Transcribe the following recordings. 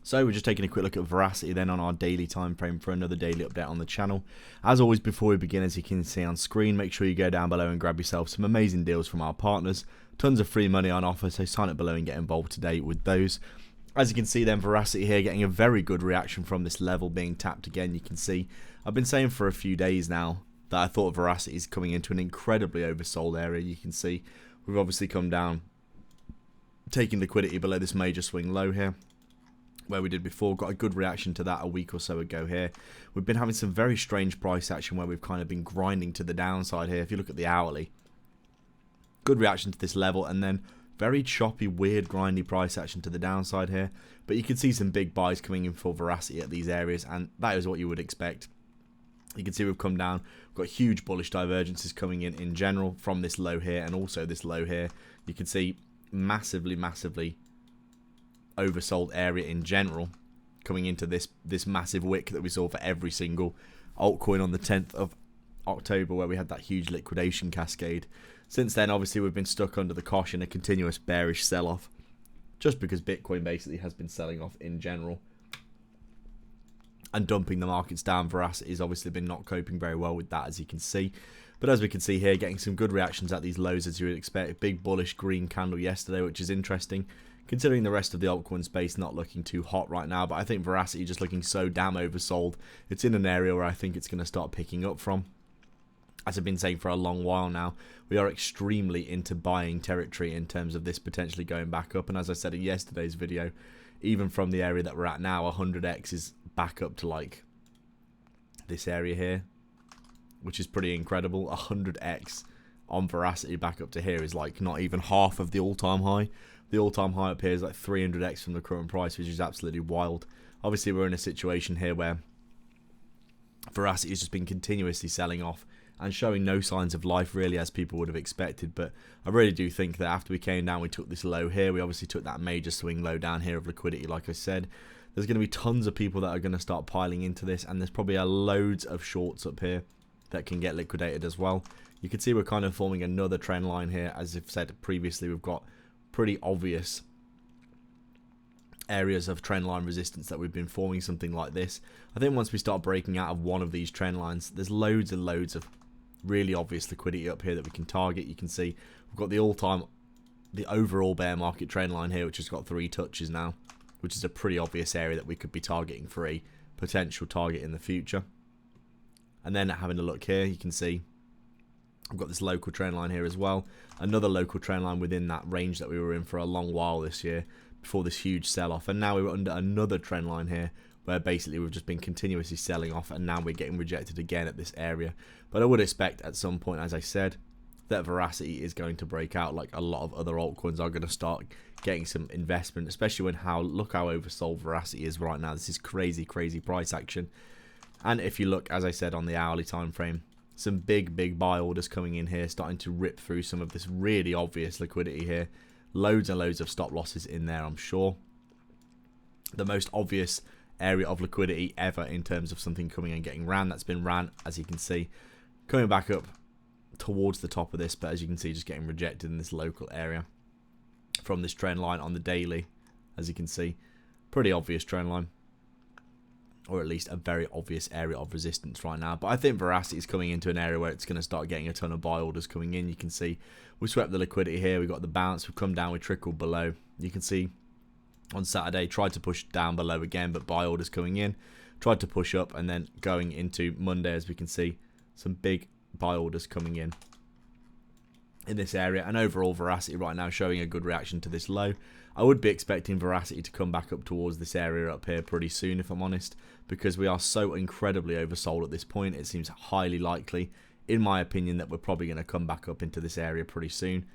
So we're just taking a quick look at Verasity then on our daily time frame for another daily update on the channel. As always, before we begin, as you can see on screen, make sure you go down below and grab yourself some amazing deals from our partners. Tons of free money on offer, so sign up below and get involved today with those. As you can see then, Verasity here getting a very good reaction from this level being tapped again. You can see I've been saying for a few days now that I thought Verasity is coming into an incredibly oversold area. You can see we've obviously come down, taking liquidity below this major swing low here, where we did before. Got a good reaction to that a week or so ago here. We've been having some very strange price action where we've kind of been grinding to the downside here. If you look at the hourly, good reaction to this level, and then very choppy, weird, grindy price action to the downside here. But you can see some big buys coming in for Verasity at these areas, and that is what you would expect. You can see we've come down. We've got huge bullish divergences coming in general from this low here and also this low here. You can see massively oversold area in general coming into this massive wick that we saw for every single altcoin on the 10th of October, where we had that huge liquidation cascade. Since then, obviously, we've been stuck under the cosh in a continuous bearish sell-off, just because Bitcoin basically has been selling off in general and dumping the markets down. Verasity has obviously been not coping very well with that, as you can see. But as we can see here, getting some good reactions at these lows, as you would expect. Big bullish green candle yesterday, which is interesting, considering the rest of the altcoin space not looking too hot right now. But I think Verasity just looking so damn oversold. It's in an area where I think it's going to start picking up from. As I've been saying for a long while now, we are extremely into buying territory in terms of this potentially going back up. And as I said in yesterday's video, even from the area that we're at now, 100x is back up to like this area here, which is pretty incredible. 100x on Verasity back up to here is like not even half of the all-time high. The all-time high up here is like 300x from the current price, which is absolutely wild. Obviously, we're in a situation here where Verasity has just been continuously selling off and showing no signs of life, really, as people would have expected. But I really do think that after we came down, we took this low here. We obviously took that major swing low down here of liquidity, like I said. There's going to be tons of people that are going to start piling into this, and there's probably loads of shorts up here that can get liquidated as well. You can see we're kind of forming another trend line here. As I've said previously, we've got pretty obvious areas of trend line resistance that we've been forming, something like this. I think once we start breaking out of one of these trend lines, there's loads and loads of really obvious liquidity up here that we can target. You can see we've got the overall bear market trend line here, which has got 3 touches now, which is a pretty obvious area that we could be targeting for a potential target in the future. And then having a look here, you can see I've got this local trend line here as well. Another local trend line within that range that we were in for a long while this year before this huge sell-off. And now we're under another trend line here where basically we've just been continuously selling off, and now we're getting rejected again at this area. But I would expect at some point, as I said, that Verasity is going to break out, like a lot of other altcoins are going to start getting some investment, especially when look how oversold Verasity is right now. This is crazy price action. And if you look, as I said, on the hourly time frame, some big buy orders coming in here, starting to rip through some of this really obvious liquidity here. Loads and loads of stop losses in there, I'm sure. The most obvious area of liquidity ever in terms of something coming and getting ran. That's been ran, as you can see, coming back up towards the top of this, but as you can see, just getting rejected in this local area from this trend line on the daily. As you can see, pretty obvious trend line, or at least a very obvious area of resistance right now. But I think Verasity is coming into an area where it's going to start getting a ton of buy orders coming in. You can see we swept the liquidity here. We got the bounce. We've come down. We trickled below. You can see on Saturday tried to push down below again, but buy orders coming in. Tried to push up, and then going into Monday, as we can see, some big buy orders coming in this area. And overall, Verasity right now showing a good reaction to this low. I would be expecting Verasity to come back up towards this area up here pretty soon, if I'm honest, because we are so incredibly oversold at this point. It seems highly likely, in my opinion, that we're probably going to come back up into this area pretty soon.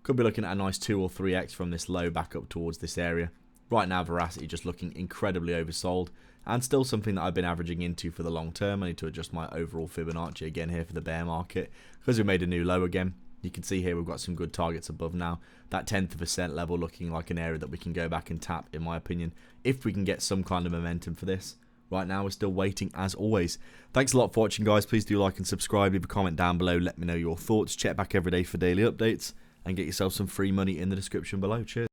Could be looking at a nice 2 or 3x from this low back up towards this area. Right now, Verasity just looking incredibly oversold, and still something that I've been averaging into for the long term. I need to adjust my overall Fibonacci again here for the bear market, because we made a new low again. You can see here we've got some good targets above now. That 10th of a cent level looking like an area that we can go back and tap, in my opinion, if we can get some kind of momentum for this. Right now, we're still waiting, as always. Thanks a lot for watching, guys. Please do like and subscribe. Leave a comment down below. Let me know your thoughts. Check back every day for daily updates, and get yourself some free money in the description below. Cheers.